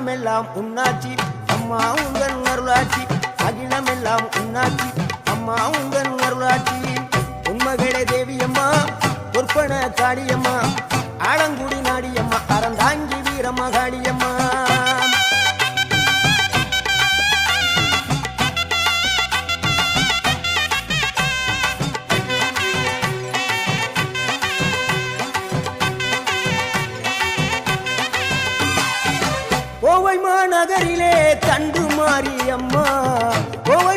அகிலமெல்லாம் உன்னாட்சி அம்மா உந்தன் அருளாட்சி அகிலமெல்லாம் உன்னாட்சி அம்மா உந்தன் அருளாட்சி உண்மகளே தேவியம்மா பொற்பன காளியம்மா ஆலங்குடி நாடியம்மா அறந்தாங்கி வீரம்மா காளியம்மா கோவை மாநகரிலே தண்டு மாரியம்மா கோவை